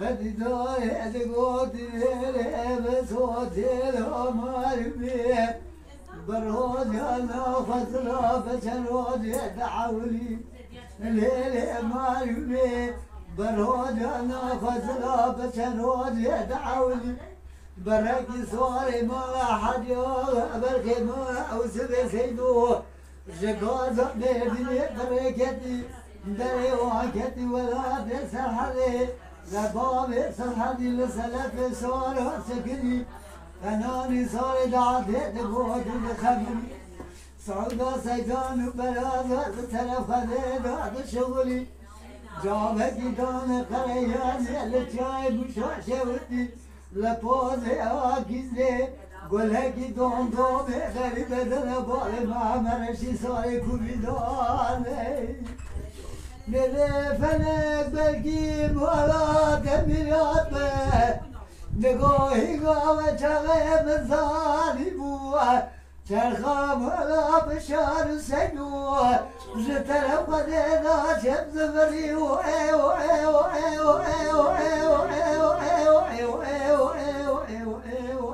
بدیدار ادگوت لیل بسوتیل عمرمی برود یالا فضلا فشرود دعولی لیل عمرمی برود یالا فضلا فشرود دعولی بركي صاري ما حد بركي ما أوسب سيدو جقاز بيدي بركتي دري وعكتي ولا بسرحلي لباب سرحلي لسلف صار سكني أناني صار دعتي تبوت بخمني صعودا سيدان بلاد تلف خذيدا شغلي جابك دان قريان اللي جاي بشاشة ودي لپوزه آگیزه گلهکی دوم غریب بدن بال معمرشی سای کوبیدانه نده فنک بلکی بالا دمیرات به نگاهی گاه چغه مزانی بوه چرخا بالا بشار سیدو جترم قده ناشم زفری و ای و ای و ای و ای و ای و ای و ای و ای و ای و ای و ای و ای و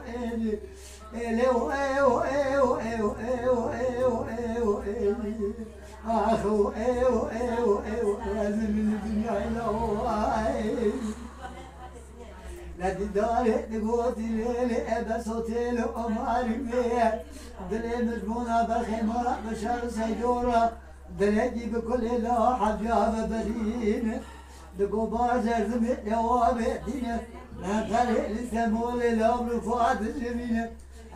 لديدار تقوتي ليلي بس اوتيل وماري مية دلي مجمونة بالخمار بشار سيدورة دلي بكل لا حجاب برين دقو بازر زمت يوابي دينة نقري لسمول الأمر فؤاد الجميلة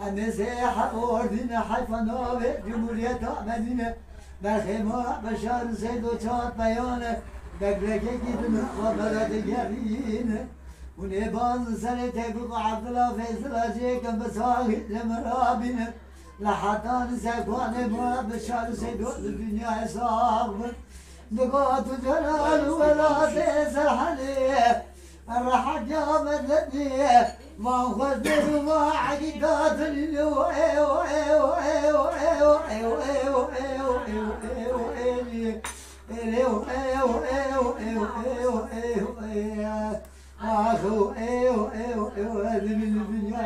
النسيحة وردينة حيفا نوبي جمهورية مدينة بالخمار بشار سيدو شاط بيانة بقركي كيدنا وبلد جرينة ونباز سنة تبقى عبد الله فيصل أجيكم بساقي لمرابنا لحتى نسكوان ما بشار سيدو الدنيا صعب نقاط جلال ولا تسر حليه الرحى جامد لدي ما خذ ما عقيدات اخو ايو ايو ايو هذه من الدنيا